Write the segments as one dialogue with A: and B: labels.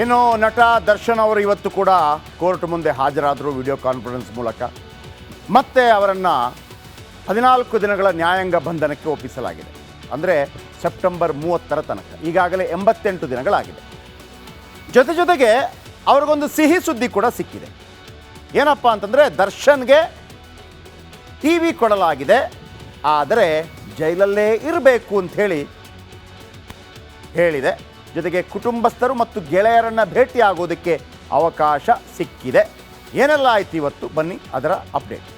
A: ಇನ್ನು ನಟ ದರ್ಶನ್ ಅವರು ಇವತ್ತು ಕೂಡ ಕೋರ್ಟ್ ಮುಂದೆ ಹಾಜರಾದರು ವಿಡಿಯೋ ಕಾನ್ಫರೆನ್ಸ್ ಮೂಲಕ. ಮತ್ತೆ ಅವರನ್ನು 14 ದಿನಗಳ ನ್ಯಾಯಾಂಗ ಬಂಧನಕ್ಕೆ ಒಪ್ಪಿಸಲಾಗಿದೆ. ಅಂದರೆ ಸೆಪ್ಟೆಂಬರ್ 30 ತನಕ. ಈಗಾಗಲೇ 88 ದಿನಗಳಾಗಿದೆ. ಜೊತೆಗೆ ಅವ್ರಿಗೊಂದು ಸಿಹಿ ಸುದ್ದಿ ಕೂಡ ಸಿಕ್ಕಿದೆ. ಏನಪ್ಪ ಅಂತಂದರೆ ದರ್ಶನ್ಗೆ TV ಕೊಡಲಾಗಿದೆ, ಆದರೆ ಜೈಲಲ್ಲೇ ಇರಬೇಕು ಅಂಥೇಳಿ ಹೇಳಿದೆ. ಜೊತೆಗೆ ಕುಟುಂಬಸ್ಥರು ಮತ್ತು ಗೆಳೆಯರನ್ನು ಭೇಟಿಯಾಗೋದಕ್ಕೆ ಅವಕಾಶ ಸಿಕ್ಕಿದೆ. ಏನೆಲ್ಲ ಆಯ್ತು ಇವತ್ತು ಬನ್ನಿ ಅದರ ಅಪ್ಡೇಟ್.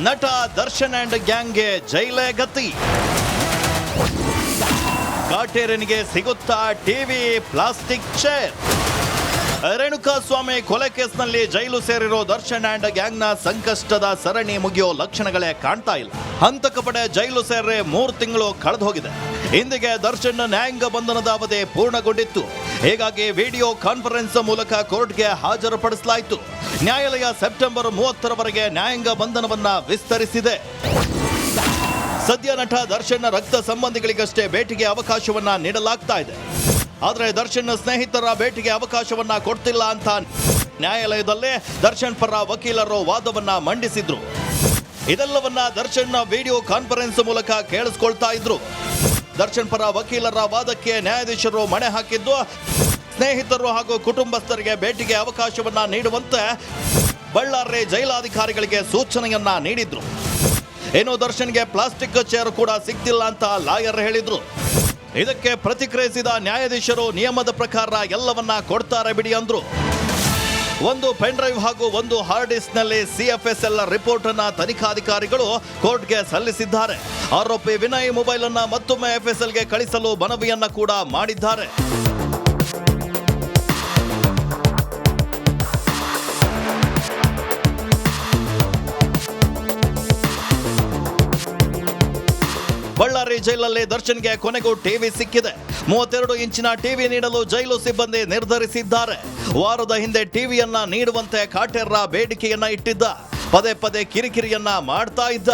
B: ನಟ ದರ್ಶನ್ ಅಂಡ್ ಗ್ಯಾಂಗ್ಗೆ ಜೈಲೇ ಗತಿ. ಕಾಟೇರನಿಗೆ ಸಿಗುತ್ತಾ ಟಿವಿ, ಪ್ಲಾಸ್ಟಿಕ್ ಚೇರ್. ರೇಣುಕಾಸ್ವಾಮಿ ಕೊಲೆ ಕೇಸ್ನಲ್ಲಿ ಜೈಲು ಸೇರಿರೋ ದರ್ಶನ್ ಅಂಡ್ ಗ್ಯಾಂಗ್ನ ಸಂಕಷ್ಟದ ಸರಣಿ ಮುಗಿಯೋ ಲಕ್ಷಣಗಳೇ ಕಾಣ್ತಾ ಇಲ್ಲ. ಹಂತಕ ಪಡೆ ಜೈಲು ಸೇರಿ 3 ತಿಂಗಳು ಕಳೆದು ಹೋಗಿದೆ. ಇಂದಿಗೆ ದರ್ಶನ್ ನ್ಯಾಯಾಂಗ ಬಂಧನದ ಅವಧಿ ಪೂರ್ಣಗೊಂಡಿತ್ತು. ಹೀಗಾಗಿ ವಿಡಿಯೋ ಕಾನ್ಫರೆನ್ಸ್ ಮೂಲಕ ಕೋರ್ಟ್ಗೆ ಹಾಜರುಪಡಿಸಲಾಯಿತು. ನ್ಯಾಯಾಲಯ ಸೆಪ್ಟೆಂಬರ್ 30ರವರೆಗೆ ನ್ಯಾಯಾಂಗ ಬಂಧನವನ್ನ ವಿಸ್ತರಿಸಿದೆ. ಸದ್ಯ ನಟ ದರ್ಶನ್ ರಕ್ತ ಸಂಬಂಧಿಗಳಿಗಷ್ಟೇ ಭೇಟಿಗೆ ಅವಕಾಶವನ್ನ ನೀಡಲಾಗ್ತಾ ಇದೆ. ಆದರೆ ದರ್ಶನ್ ಸ್ನೇಹಿತರ ಭೇಟಿಗೆ ಅವಕಾಶವನ್ನ ಕೊಡ್ತಿಲ್ಲ ಅಂತ ನ್ಯಾಯಾಲಯದಲ್ಲೇ ದರ್ಶನ್ ಪರ ವಕೀಲರು ವಾದವನ್ನ ಮಂಡಿಸಿದ್ರು. ಇದೆಲ್ಲವನ್ನ ದರ್ಶನ್ ವಿಡಿಯೋ ಕಾನ್ಫರೆನ್ಸ್ ಮೂಲಕ ಕೇಳಿಸ್ಕೊಳ್ತಾ ಇದ್ರು. ದರ್ಶನ್ ಪರ ವಕೀಲರ ವಾದಕ್ಕೆ ನ್ಯಾಯಾಧೀಶರು ಮಣೆ ಹಾಕಿದ್ದು, ಸ್ನೇಹಿತರು ಹಾಗೂ ಕುಟುಂಬಸ್ಥರಿಗೆ ಭೇಟಿಗೆ ಅವಕಾಶವನ್ನ ನೀಡುವಂತೆ ಬಳ್ಳಾರಿ ಜೈಲಾಧಿಕಾರಿಗಳಿಗೆ ಸೂಚನೆಯನ್ನ ನೀಡಿದ್ರು. ಇನ್ನು ದರ್ಶನ್ಗೆ ಪ್ಲಾಸ್ಟಿಕ್ ಚೇರ್ ಕೂಡ ಸಿಗ್ತಿಲ್ಲ ಅಂತ ಲಾಯರ್ ಹೇಳಿದ್ರು. ಇದಕ್ಕೆ ಪ್ರತಿಕ್ರಿಯಿಸಿದ ನ್ಯಾಯಾಧೀಶರು ನಿಯಮದ ಪ್ರಕಾರ ಎಲ್ಲವನ್ನ ಕೊಡ್ತಾರೆ ಬಿಡಿ ಅಂದ್ರು. ಒಂದು ಪೆನ್ ಡ್ರೈವ್ ಹಾಗೂ ಒಂದು ಹಾರ್ಡ್ ಡಿಸ್ಕ್ ನಲ್ಲಿ CFSL ರಿಪೋರ್ಟ್ ಅನ್ನ ತನಿಖಾಧಿಕಾರಿಗಳು ಕೋರ್ಟ್ಗೆ ಸಲ್ಲಿಸಿದ್ದಾರೆ. ಆರೋಪಿ ವಿನಯ್ ಮೊಬೈಲ್ ಅನ್ನ ಮತ್ತೊಮ್ಮೆ FSLಗೆ ಕಳಿಸಲು ಮನವಿಯನ್ನ ಕೂಡ ಮಾಡಿದ್ದಾರೆ. ಬಳ್ಳಾರಿ ಜೈಲಲ್ಲಿ ದರ್ಶನ್ಗೆ ಕೊನೆಗೂ ಟಿವಿ ಸಿಕ್ಕಿದೆ. 32 ಇಂಚಿನ ಟಿವಿ ನೀಡಲು ಜೈಲು ಸಿಬ್ಬಂದಿ ನಿರ್ಧರಿಸಿದ್ದಾರೆ. ವಾರದ ಹಿಂದೆ ಟಿವಿಯನ್ನ ನೀಡುವಂತೆ ಕಾಟೇರ ಬೇಡಿಕೆಯನ್ನ ಇಟ್ಟಿದ್ದ. ಪದೇ ಕಿರಿಕಿರಿಯನ್ನ ಮಾಡ್ತಾ ಇದ್ದ.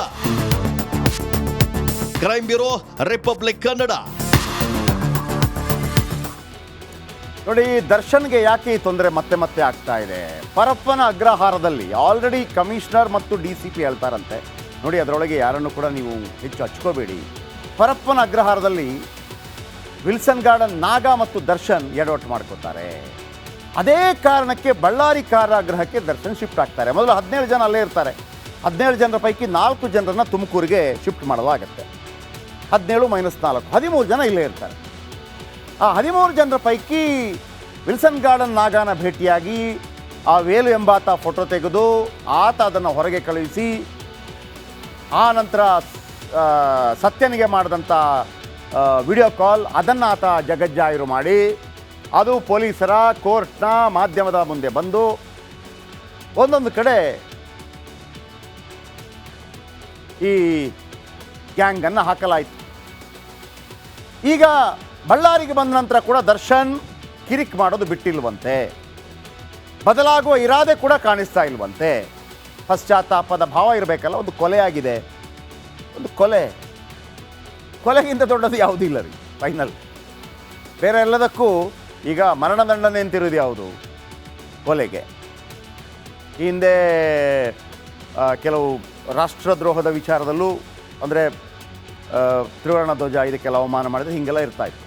B: Crime bureau, republic Kannada.
A: ನೋಡಿ, ದರ್ಶನ್ಗೆ ಯಾಕೆ ಈ ತೊಂದರೆ ಮತ್ತೆ ಆಗ್ತಾ ಇದೆ? ಪರಪ್ಪನ ಅಗ್ರಹಾರದಲ್ಲಿ ಆಲ್ರೆಡಿ ಕಮಿಷನರ್ ಮತ್ತು DCP ಹೇಳ್ತಾರಂತೆ, ನೋಡಿ ಅದರೊಳಗೆ ಯಾರನ್ನು ಕೂಡ ನೀವು ಹೆಚ್ಚು ಹಚ್ಕೋಬೇಡಿ. ಪರಪ್ಪನ ಅಗ್ರಹಾರದಲ್ಲಿ ವಿಲ್ಸನ್ ಗಾರ್ಡನ್ ನಾಗ ಮತ್ತು ದರ್ಶನ್ ಎಡವಟ್ಟು ಮಾಡ್ಕೋತಾರೆ. ಅದೇ ಕಾರಣಕ್ಕೆ ಬಳ್ಳಾರಿ ಕಾರಾಗೃಹಕ್ಕೆ ದರ್ಶನ್ ಶಿಫ್ಟ್ ಆಗ್ತಾರೆ. ಮೊದಲು 17 ಜನ ಅಲ್ಲೇ ಇರ್ತಾರೆ. 17 ಜನರ ಪೈಕಿ 4 ಜನರನ್ನು ತುಮಕೂರಿಗೆ ಶಿಫ್ಟ್ ಮಾಡಲಾಗುತ್ತೆ. 17 - 4 13 ಜನ ಇಲ್ಲೇ ಇರ್ತಾರೆ. ಆ 13 ಜನರ ಪೈಕಿ ವಿಲ್ಸನ್ ಗಾರ್ಡನ್ ನಾಗಾನ ಭೇಟಿಯಾಗಿ ಆ ವೇಲು ಎಂಬಾತ ಫೋಟೋ ತೆಗೆದು ಆತ ಅದನ್ನು ಹೊರಗೆ ಕಳುಹಿಸಿ, ಆ ನಂತರ ಸತ್ಯನಿಗೆ ಮಾಡಿದಂಥ ವಿಡಿಯೋ ಕಾಲ್ ಅದನ್ನು ಆತ ಜಗಜ್ಜಾಹಿರು ಮಾಡಿ ಅದು ಪೊಲೀಸರ, ಕೋರ್ಟ್ನ, ಮಾಧ್ಯಮದ ಮುಂದೆ ಬಂದು ಒಂದೊಂದು ಕಡೆ ಈ ಗ್ಯಾಂಗನ್ನು ಹಾಕಲಾಯಿತು. ಈಗ ಬಳ್ಳಾರಿಗೆ ಬಂದ ನಂತರ ಕೂಡ ದರ್ಶನ್ ಕಿರಿಕ್ ಮಾಡೋದು ಬಿಟ್ಟಿಲ್ವಂತೆ. ಬದಲಾಗುವ ಇರಾದೆ ಕೂಡ ಕಾಣಿಸ್ತಾ ಇಲ್ವಂತೆ. ಪಶ್ಚಾತ್ತಾಪದ ಭಾವ ಇರಬೇಕಲ್ಲ. ಒಂದು ಕೊಲೆ ಆಗಿದೆ, ಒಂದು ಕೊಲೆಗಿಂತ ದೊಡ್ಡದು ಯಾವುದೂ ಇಲ್ಲ ರೀ. ಫೈನಲ್ ಬೇರೆ ಎಲ್ಲದಕ್ಕೂ ಈಗ ಮರಣದಂಡನೆ ಅಂತಿರೋದು ಯಾವುದು? ಕೊಲೆಗೆ. ಈ ಹಿಂದೆ ಕೆಲವು ರಾಷ್ಟ್ರದ್ರೋಹದ ವಿಚಾರದಲ್ಲೂ, ಅಂದರೆ ತ್ರಿವರ್ಣ ಧ್ವಜ ಇದಕ್ಕೆಲ್ಲ ಅವಮಾನ ಮಾಡಿದರೆ ಹೀಗೆಲ್ಲ ಇರ್ತಾಯಿತ್ತು.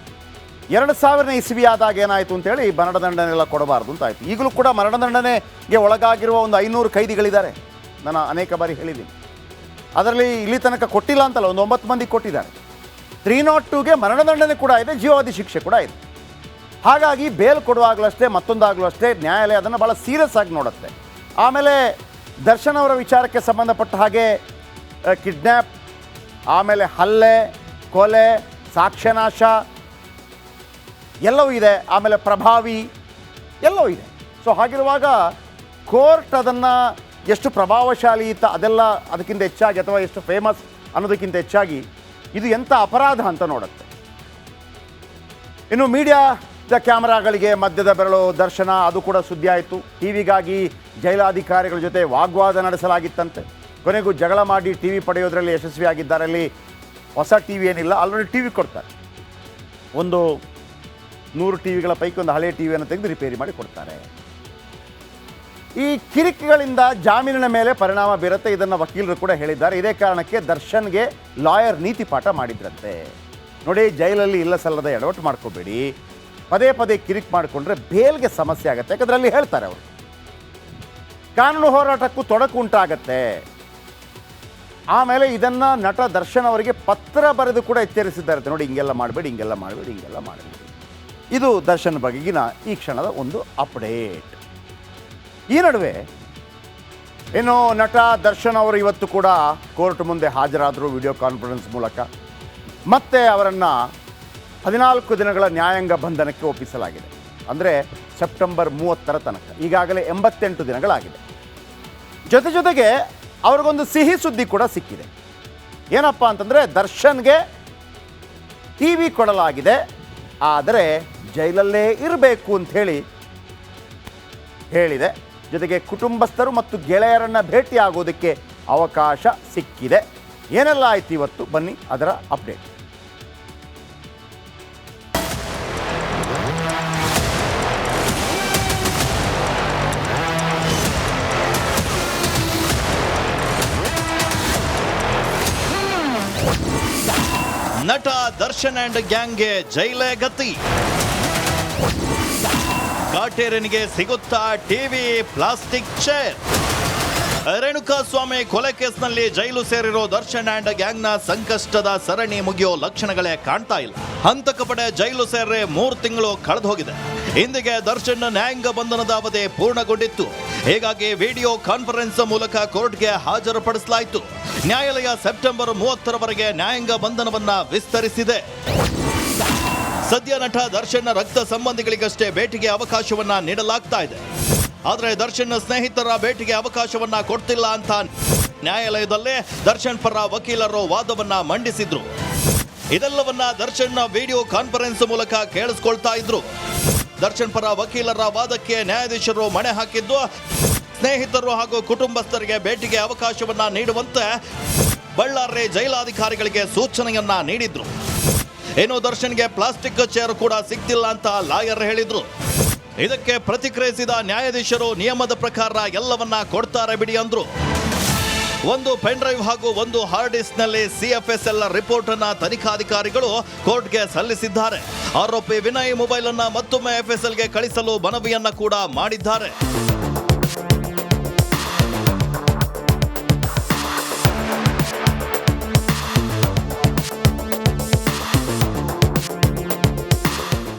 A: 2000 ಇಸ್ವಿ ಆದಾಗ ಏನಾಯಿತು ಅಂತೇಳಿ ಮರಣದಂಡನೆಲ್ಲ ಕೊಡಬಾರ್ದು ಅಂತಾಯಿತು. ಈಗಲೂ ಕೂಡ ಮರಣದಂಡನೆಗೆ ಒಳಗಾಗಿರುವ ಒಂದು 500 ಕೈದಿಗಳಿದ್ದಾರೆ. ನಾನು ಅನೇಕ ಬಾರಿ ಹೇಳಿದ್ದೀನಿ. ಅದರಲ್ಲಿ ಇಲ್ಲಿ ತನಕ ಕೊಟ್ಟಿಲ್ಲ ಅಂತಲ್ಲ, ಒಂದು 9 ಮಂದಿ ಕೊಟ್ಟಿದ್ದಾರೆ. 302ಗೆ ಮರಣದಂಡನೆ ಕೂಡ ಇದೆ, ಜೀವಾವಧಿ ಶಿಕ್ಷೆ ಕೂಡ ಇದೆ. ಹಾಗಾಗಿ ಬೇಲ್ ಕೊಡುವಾಗಲೂ ಅಷ್ಟೇ, ಮತ್ತೊಂದಾಗಲೂ ಅಷ್ಟೇ ನ್ಯಾಯಾಲಯ ಅದನ್ನು ಭಾಳ ಸೀರಿಯಸ್ ಆಗಿ ನೋಡುತ್ತೆ. ಆಮೇಲೆ ದರ್ಶನ್ ಅವರ ವಿಚಾರಕ್ಕೆ ಸಂಬಂಧಪಟ್ಟ ಹಾಗೆ ಕಿಡ್ನ್ಯಾಪ್, ಆಮೇಲೆ ಹಲ್ಲೆ, ಕೊಲೆ, ಸಾಕ್ಷ್ಯನಾಶ ಎಲ್ಲವೂ ಇದೆ. ಆಮೇಲೆ ಪ್ರಭಾವಿ ಎಲ್ಲವೂ ಇದೆ. ಸೊ ಹಾಗಿರುವಾಗ ಕೋರ್ಟ್ ಅದನ್ನು ಎಷ್ಟು ಪ್ರಭಾವಶಾಲಿ ಇತ್ತ ಅದೆಲ್ಲ ಅದಕ್ಕಿಂತ ಹೆಚ್ಚಾಗಿ, ಅಥವಾ ಎಷ್ಟು ಫೇಮಸ್ ಅನ್ನೋದಕ್ಕಿಂತ ಹೆಚ್ಚಾಗಿ ಇದು ಎಂಥ ಅಪರಾಧ ಅಂತ ನೋಡುತ್ತೆ. ಇನ್ನು ಮೀಡಿಯಾ ದುಷ್ಟ ಕ್ಯಾಮರಾಗಳಿಗೆ ಮಧ್ಯದ ಬೆರಳು ದರ್ಶನ, ಅದು ಕೂಡ ಸುದ್ದಿ ಆಯಿತು. ಟಿವಿಗಾಗಿ ಜೈಲಾಧಿಕಾರಿಗಳ ಜೊತೆ ವಾಗ್ವಾದ ನಡೆಸಲಾಗಿತ್ತಂತೆ. ಕೊನೆಗೂ ಜಗಳ ಮಾಡಿ ಟಿ ವಿ ಪಡೆಯೋದ್ರಲ್ಲಿ ಯಶಸ್ವಿಯಾಗಿದ್ದಾರೆ. ಅಲ್ಲಿ ಹೊಸ ಟಿ ವಿ ಏನಿಲ್ಲ, ಆಲ್ರೆಡಿ ಟಿ ವಿ ಕೊಡ್ತಾರೆ. ಒಂದು 100 ಟಿ ವಿಗಳ ಪೈಕಿ ಒಂದು ಹಳೆಯ ಟಿ ವಿಯನ್ನು ತೆಗೆದು ರಿಪೇರಿ ಮಾಡಿ ಕೊಡ್ತಾರೆ. ಈ ಕಿರಿಕಿಗಳಿಂದ ಜಾಮೀನಿನ ಮೇಲೆ ಪರಿಣಾಮ ಬೀರುತ್ತೆ, ಇದನ್ನು ವಕೀಲರು ಕೂಡ ಹೇಳಿದ್ದಾರೆ. ಇದೇ ಕಾರಣಕ್ಕೆ ದರ್ಶನ್ಗೆ ಲಾಯರ್ ನೀತಿ ಪಾಠ ಮಾಡಿದ್ರಂತೆ. ನೋಡಿ, ಜೈಲಲ್ಲಿ ಇಲ್ಲ ಸಲ್ಲದ ಎಡವಟ್ಟು ಮಾಡ್ಕೋಬೇಡಿ, ಪದೇ ಪದೇ ಕಿರಿಕ್ ಮಾಡಿಕೊಂಡ್ರೆ ಬೇಲ್ಗೆ ಸಮಸ್ಯೆ ಆಗುತ್ತೆ. ಯಾಕಂದ್ರೆ ಅಲ್ಲಿ ಹೇಳ್ತಾರೆ ಅವರು, ಕಾನೂನು ಹೋರಾಟಕ್ಕೂ ತೊಡಕು ಉಂಟಾಗತ್ತೆ. ಆಮೇಲೆ ಇದನ್ನು ನಟ ದರ್ಶನ್ ಅವರಿಗೆ ಪತ್ರ ಬರೆದು ಕೂಡ ಎಚ್ಚರಿಸಿದ್ದಾರೆ. ನೋಡಿ, ಹಿಂಗೆಲ್ಲ ಮಾಡಬೇಡಿ, ಹಿಂಗೆಲ್ಲ ಮಾಡಬೇಡಿ, ಹಿಂಗೆಲ್ಲ ಮಾಡಬೇಡಿ. ಇದು ದರ್ಶನ್ ಬಗೆಗಿನ ಈ ಕ್ಷಣದ ಒಂದು ಅಪ್ಡೇಟ್. ಈ ನಡುವೆ ಏನು ನಟ ದರ್ಶನ್ ಅವರು ಇವತ್ತು ಕೂಡ ಕೋರ್ಟ್ ಮುಂದೆ ಹಾಜರಾದರು ವಿಡಿಯೋ ಕಾನ್ಫರೆನ್ಸ್ ಮೂಲಕ. ಮತ್ತೆ ಅವರನ್ನು 14 ದಿನಗಳ ನ್ಯಾಯಾಂಗ ಬಂಧನಕ್ಕೆ ಒಪ್ಪಿಸಲಾಗಿದೆ. ಅಂದರೆ ಸೆಪ್ಟೆಂಬರ್ 30ರ ತನಕ. ಈಗಾಗಲೇ 88 ದಿನಗಳಾಗಿದೆ. ಜೊತೆಗೆ ಅವ್ರಿಗೊಂದು ಸಿಹಿ ಸುದ್ದಿ ಕೂಡ ಸಿಕ್ಕಿದೆ. ಏನಪ್ಪ ಅಂತಂದರೆ, ದರ್ಶನ್ಗೆ ಟಿ ವಿ ಕೊಡಲಾಗಿದೆ, ಆದರೆ ಜೈಲಲ್ಲೇ ಇರಬೇಕು ಅಂಥೇಳಿ ಹೇಳಿದೆ. ಜೊತೆಗೆ ಕುಟುಂಬಸ್ಥರು ಮತ್ತು ಗೆಳೆಯರನ್ನು ಭೇಟಿಯಾಗೋದಕ್ಕೆ ಅವಕಾಶ ಸಿಕ್ಕಿದೆ. ಏನೆಲ್ಲ ಆಯ್ತು ಇವತ್ತು, ಬನ್ನಿ ಅದರ ಅಪ್ಡೇಟ್.
B: ನಟ ದರ್ಶನ್ ಅಂಡ್ ಗ್ಯಾಂಗ್ಗೆ ಜೈಲೇ ಗತಿ. ಕಾಟೇರನಿಗೆ ಸಿಗುತ್ತಾ ಟಿವಿ, ಪ್ಲಾಸ್ಟಿಕ್ ಚೇರ್. ರೇಣುಕಾಸ್ವಾಮಿ ಕೊಲೆ ಕೇಸ್ನಲ್ಲಿ ಜೈಲು ಸೇರಿರೋ ದರ್ಶನ್ ಅಂಡ್ ಗ್ಯಾಂಗ್ನ ಸಂಕಷ್ಟದ ಸರಣಿ ಮುಗಿಯೋ ಲಕ್ಷಣಗಳೇ ಕಾಣ್ತಾ ಇಲ್ಲ. ಹಂತಕ ಪಡೆ ಜೈಲು ಸೇರಿ 3 ತಿಂಗಳು ಕಳೆದು ಹೋಗಿದೆ. ಇಂದಿಗೆ ದರ್ಶನ್ ನ್ಯಾಯಾಂಗ ಬಂಧನದ ಅವಧಿ ಪೂರ್ಣಗೊಂಡಿತ್ತು. ಹೀಗಾಗಿ ವಿಡಿಯೋ ಕಾನ್ಫರೆನ್ಸ್ ಮೂಲಕ ಕೋರ್ಟ್ಗೆ ಹಾಜರುಪಡಿಸಲಾಯಿತು. ನ್ಯಾಯಾಲಯ ಸೆಪ್ಟೆಂಬರ್ 30ರವರೆಗೆ ನ್ಯಾಯಾಂಗ ಬಂಧನವನ್ನ ವಿಸ್ತರಿಸಿದೆ. ಸದ್ಯ ನಟ ದರ್ಶನ್ ರಕ್ತ ಸಂಬಂಧಿಗಳಿಗಷ್ಟೇ ಭೇಟಿಗೆ ಅವಕಾಶವನ್ನ ನೀಡಲಾಗ್ತಾ ಇದೆ. ಆದರೆ ದರ್ಶನ್ ಸ್ನೇಹಿತರ ಭೇಟಿಗೆ ಅವಕಾಶವನ್ನ ಕೊಡ್ತಿಲ್ಲ ಅಂತ ನ್ಯಾಯಾಲಯದಲ್ಲೇ ದರ್ಶನ್ ಪರ ವಕೀಲರು ವಾದವನ್ನ ಮಂಡಿಸಿದ್ರು. ಇದೆಲ್ಲವನ್ನ ದರ್ಶನ್ ವಿಡಿಯೋ ಕಾನ್ಫರೆನ್ಸ್ ಮೂಲಕ ಕೇಳಿಸ್ಕೊಳ್ತಾ ಇದ್ರು. ದರ್ಶನ್ ಪರ ವಕೀಲರ ವಾದಕ್ಕೆ ನ್ಯಾಯಾಧೀಶರು ಮಣೆ ಹಾಕಿದ್ದು, ಸ್ನೇಹಿತರು ಹಾಗೂ ಕುಟುಂಬಸ್ಥರಿಗೆ ಭೇಟಿಗೆ ಅವಕಾಶವನ್ನ ನೀಡುವಂತೆ ಬಳ್ಳಾರಿ ಜೈಲಾಧಿಕಾರಿಗಳಿಗೆ ಸೂಚನೆಯನ್ನ ನೀಡಿದ್ರು. ಏನು ದರ್ಶನ್ಗೆ ಪ್ಲಾಸ್ಟಿಕ್ ಚೇರ್ ಕೂಡ ಸಿಗ್ತಿಲ್ಲ ಅಂತ ಲಾಯರ್ ಹೇಳಿದ್ರು. ಇದಕ್ಕೆ ಪ್ರತಿಕ್ರಿಯಿಸಿದ ನ್ಯಾಯಾಧೀಶರು ನಿಯಮದ ಪ್ರಕಾರ ಎಲ್ಲವನ್ನ ಕೊಡ್ತಾರೆ ಬಿಡಿ ಅಂದ್ರು. ಒಂದು ಪೆನ್ ಡ್ರೈವ್ ಹಾಗೂ ಒಂದು ಹಾರ್ಡ್ ಡಿಸ್ಕ್ ನಲ್ಲಿ CFSL ರಿಪೋರ್ಟ್ ಅನ್ನ ತನಿಖಾಧಿಕಾರಿಗಳು ಕೋರ್ಟ್ಗೆ ಸಲ್ಲಿಸಿದ್ದಾರೆ. ಆರೋಪಿ ವಿನಯ್ ಮೊಬೈಲ್ ಅನ್ನ ಮತ್ತೊಮ್ಮೆ FSL ಗೆ ಕಳಿಸಲು ಮನವಿಯನ್ನ ಕೂಡ ಮಾಡಿದ್ದಾರೆ.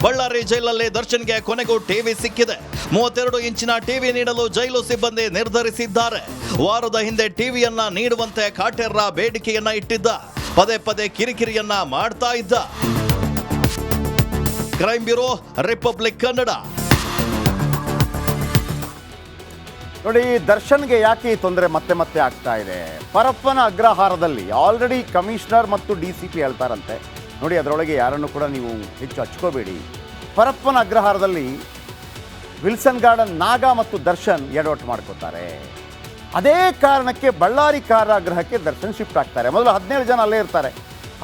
B: ಬಳ್ಳಾರಿ ಜೈಲಲ್ಲಿ ದರ್ಶನ್ಗೆ ಕೊನೆಗೂ ಟಿವಿ ಸಿಕ್ಕಿದೆ. 32 ಇಂಚಿನ ಟಿವಿ ನೀಡಲು ಜೈಲು ಸಿಬ್ಬಂದಿ ನಿರ್ಧರಿಸಿದ್ದಾರೆ. ವಾರದ ಹಿಂದೆ ಟಿವಿಯನ್ನ ನೀಡುವಂತೆ ಕಾಟೇರ ಬೇಡಿಕೆಯನ್ನ ಇಟ್ಟಿದ್ದ. ಪದೇ ಪದೇ ಕಿರಿಕಿರಿಯನ್ನ ಮಾಡ್ತಾ ಇದ್ದ. Crime bureau, republic Kannada.
A: ನೋಡಿ, ದರ್ಶನ್ಗೆ ಯಾಕೆ ಈ ತೊಂದರೆ ಮತ್ತೆ ಮತ್ತೆ ಆಗ್ತಾ ಇದೆ? ಪರಪ್ಪನ ಅಗ್ರಹಾರದಲ್ಲಿ ಆಲ್ರೆಡಿ ಕಮಿಷನರ್ ಮತ್ತು DCP ಹೇಳ್ತಾರಂತೆ. ನೋಡಿ, ಅದರೊಳಗೆ ಯಾರನ್ನು ಕೂಡ ನೀವು ಹೆಚ್ಚು ಹಚ್ಕೋಬೇಡಿ. ಪರಪ್ಪನ ಅಗ್ರಹಾರದಲ್ಲಿ ವಿಲ್ಸನ್ ಗಾರ್ಡನ್ ನಾಗ ಮತ್ತು ದರ್ಶನ್ ಎಡವಟ್ಟು ಮಾಡ್ಕೋತಾರೆ. ಅದೇ ಕಾರಣಕ್ಕೆ ಬಳ್ಳಾರಿ ಕಾರಾಗೃಹಕ್ಕೆ ದರ್ಶನ್ ಶಿಫ್ಟ್ ಆಗ್ತಾರೆ. ಮೊದಲು 17 ಜನ ಅಲ್ಲೇ ಇರ್ತಾರೆ.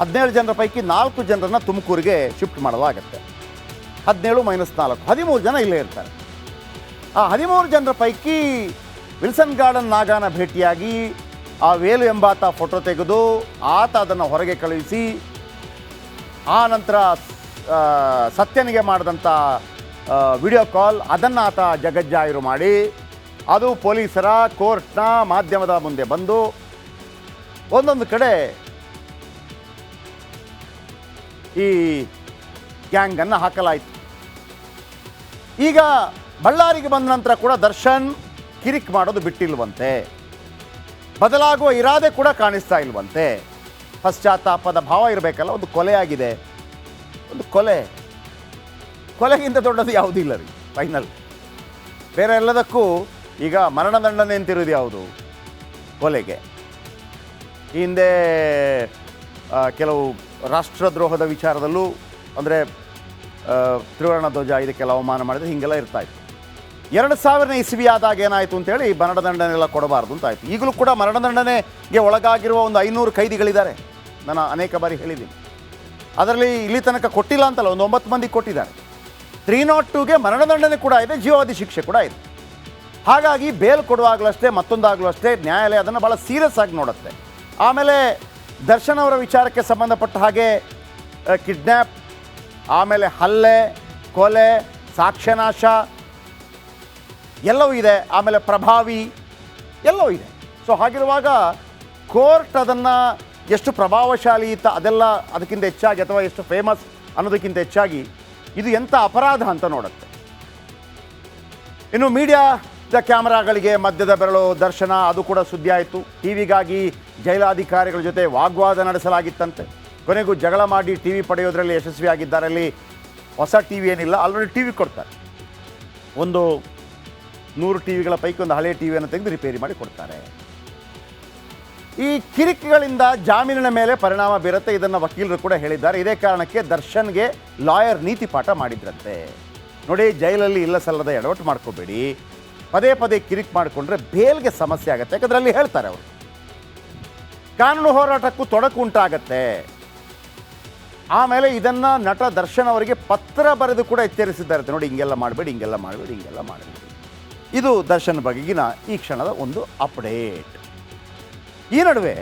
A: 17 ಜನರ ಪೈಕಿ 4 ಜನರನ್ನು ತುಮಕೂರಿಗೆ ಶಿಫ್ಟ್ ಮಾಡಲಾಗುತ್ತೆ. 17 - 4 13 ಜನ ಇಲ್ಲೇ ಇರ್ತಾರೆ. ಆ 13 ಜನರ ಪೈಕಿ ವಿಲ್ಸನ್ ಗಾರ್ಡನ್ ನಾಗಾನ ಭೇಟಿಯಾಗಿ ಆ ವೇಲು ಎಂಬಾತ ಫೋಟೋ ತೆಗೆದು ಆತ ಅದನ್ನು ಹೊರಗೆ ಕಳುಹಿಸಿ, ಆ ನಂತರ ಸತ್ಯನಿಗೆ ಮಾಡಿದಂಥ ವಿಡಿಯೋ ಕಾಲ್ ಅದನ್ನು ಆತ ಜಗಜ್ಜಾಹಿರು ಮಾಡಿ, ಅದು ಪೊಲೀಸರ, ಕೋರ್ಟ್ನ, ಮಾಧ್ಯಮದ ಮುಂದೆ ಬಂದು ಒಂದೊಂದು ಕಡೆ ಈ ಗ್ಯಾಂಗನ್ನು ಹಾಕಲಾಯಿತು. ಈಗ ಬಳ್ಳಾರಿಗೆ ಬಂದ ನಂತರ ಕೂಡ ದರ್ಶನ್ ಕಿರಿಕ್ ಮಾಡೋದು ಬಿಟ್ಟಿಲ್ವಂತೆ. ಬದಲಾಗುವ ಇರಾದೆ ಕೂಡ ಕಾಣಿಸ್ತಾ ಇಲ್ವಂತೆ. ಪಶ್ಚಾತ್ತಾಪದ ಭಾವ ಇರಬೇಕಲ್ಲ. ಒಂದು ಕೊಲೆ ಆಗಿದೆ, ಒಂದು ಕೊಲೆಗಿಂತ ದೊಡ್ಡದು ಯಾವುದೂ ಇಲ್ಲ ರೀ. ಫೈನಲ್ ಬೇರೆ ಎಲ್ಲದಕ್ಕೂ ಈಗ ಮರಣದಂಡನೆ ಅಂತಿರೋದು ಯಾವುದು? ಕೊಲೆಗೆ. ಈ ಹಿಂದೆ ಕೆಲವು ರಾಷ್ಟ್ರದ್ರೋಹದ ವಿಚಾರದಲ್ಲೂ, ಅಂದರೆ ತ್ರಿವರ್ಣ ಧ್ವಜ ಇದಕ್ಕೆಲ್ಲ ಅವಮಾನ ಮಾಡಿದರೆ ಹೀಗೆಲ್ಲ ಇರ್ತಾಯಿತ್ತು. 2000 ಇಸ್ವಿ ಆದಾಗ ಏನಾಯಿತು ಅಂತೇಳಿ ಮರಣದಂಡನೆಲ್ಲ ಕೊಡಬಾರ್ದು ಅಂತ ಆಯಿತು. ಈಗಲೂ ಕೂಡ ಮರಣದಂಡನೆಗೆ ಒಳಗಾಗಿರುವ ಒಂದು 500 ಕೈದಿಗಳಿದ್ದಾರೆ. ನಾನು ಅನೇಕ ಬಾರಿ ಹೇಳಿದ್ದೀನಿ. ಅದರಲ್ಲಿ ಇಲ್ಲಿ ತನಕ ಕೊಟ್ಟಿಲ್ಲ ಅಂತಲ್ಲ, ಒಂದು 9 ಮಂದಿ ಕೊಟ್ಟಿದ್ದಾರೆ. 302ಗೆ ಮರಣದಂಡನೆ ಕೂಡ ಇದೆ, ಜೀವಾವಧಿ ಶಿಕ್ಷೆ ಕೂಡ ಇದೆ. ಹಾಗಾಗಿ ಬೇಲ್ ಕೊಡುವಾಗಲೂ ಅಷ್ಟೇ, ಮತ್ತೊಂದಾಗಲೂ ಅಷ್ಟೇ ನ್ಯಾಯಾಲಯ ಅದನ್ನು ಭಾಳ ಸೀರಿಯಸ್ ಆಗಿ ನೋಡುತ್ತೆ. ಆಮೇಲೆ ದರ್ಶನ್ ಅವರ ವಿಚಾರಕ್ಕೆ ಸಂಬಂಧಪಟ್ಟ ಹಾಗೆ ಕಿಡ್ನ್ಯಾಪ್, ಆಮೇಲೆ ಹಲ್ಲೆ, ಕೊಲೆ, ಸಾಕ್ಷ್ಯನಾಶ ಎಲ್ಲವೂ ಇದೆ. ಆಮೇಲೆ ಪ್ರಭಾವಿ ಎಲ್ಲವೂ ಇದೆ. ಸೊ ಹಾಗಿರುವಾಗ ಕೋರ್ಟ್ ಅದನ್ನು ಎಷ್ಟು ಪ್ರಭಾವಶಾಲಿ ಇತ್ತ ಅದೆಲ್ಲ ಅದಕ್ಕಿಂತ ಹೆಚ್ಚಾಗಿ, ಅಥವಾ ಎಷ್ಟು ಫೇಮಸ್ ಅನ್ನೋದಕ್ಕಿಂತ ಹೆಚ್ಚಾಗಿ ಇದು ಎಂಥ ಅಪರಾಧ ಅಂತ ನೋಡುತ್ತೆ. ಇನ್ನು ಮೀಡಿಯಾದ ಕ್ಯಾಮರಾಗಳಿಗೆ ಮಧ್ಯದ ಬೆರಳು ದರ್ಶನ, ಅದು ಕೂಡ ಸುದ್ದಿ ಆಯಿತು. ಟಿ ವಿಗಾಗಿ ಜೈಲಾಧಿಕಾರಿಗಳ ಜೊತೆ ವಾಗ್ವಾದ ನಡೆಸಲಾಗಿತ್ತಂತೆ. ಕೊನೆಗೂ ಜಗಳ ಮಾಡಿ ಟಿ ವಿ ಪಡೆಯೋದ್ರಲ್ಲಿ ಯಶಸ್ವಿಯಾಗಿದ್ದಾರೆ. ಅಲ್ಲಿ ಹೊಸ ಟಿ ವಿ ಏನಿಲ್ಲ, ಆಲ್ರೆಡಿ ಟಿ ವಿ ಕೊಡ್ತಾರೆ. ಒಂದು 100 ಟಿ ವಿಗಳ ಪೈಕಿ ಒಂದು ಹಳೆಯ ಟಿ ವಿಯನ್ನು ತೆಗೆದು ರಿಪೇರಿ ಮಾಡಿ ಕೊಡ್ತಾರೆ. ಈ ಕಿರಿಕಿಗಳಿಂದ ಜಾಮೀನಿನ ಮೇಲೆ ಪರಿಣಾಮ ಬೀರುತ್ತೆ, ಇದನ್ನು ವಕೀಲರು ಕೂಡ ಹೇಳಿದ್ದಾರೆ. ಇದೇ ಕಾರಣಕ್ಕೆ ದರ್ಶನ್ಗೆ ಲಾಯರ್ ನೀತಿ ಪಾಠ ಮಾಡಿದ್ರಂತೆ. ನೋಡಿ, ಜೈಲಲ್ಲಿ ಇಲ್ಲ ಸಲ್ಲದ ಎಡವಟ್ಟು ಮಾಡ್ಕೋಬೇಡಿ, ಪದೇ ಪದೇ ಕಿರಿಕ್ ಮಾಡಿಕೊಂಡ್ರೆ ಬೇಲ್ಗೆ ಸಮಸ್ಯೆ ಆಗುತ್ತೆ. ಯಾಕಂದರೆ ಅಲ್ಲಿ ಹೇಳ್ತಾರೆ ಅವರು, ಕಾನೂನು ಹೋರಾಟಕ್ಕೂ ತೊಡಕು ಉಂಟಾಗತ್ತೆ. ಆಮೇಲೆ ಇದನ್ನು ನಟ ದರ್ಶನ್ ಅವರಿಗೆ ಪತ್ರ ಬರೆದು ಕೂಡ ಎಚ್ಚರಿಸಿದ್ದಾರೆ. ನೋಡಿ, ಹಿಂಗೆಲ್ಲ ಮಾಡಬೇಡಿ, ಹಿಂಗೆಲ್ಲ ಮಾಡಬೇಡಿ, ಹಿಂಗೆಲ್ಲ ಮಾಡಬೇಡಿ. ಇದು ದರ್ಶನ್ ಬಗೆಗಿನ ಈ ಕ್ಷಣದ ಒಂದು ಅಪ್ಡೇಟ್. ಈ ನಡುವೆ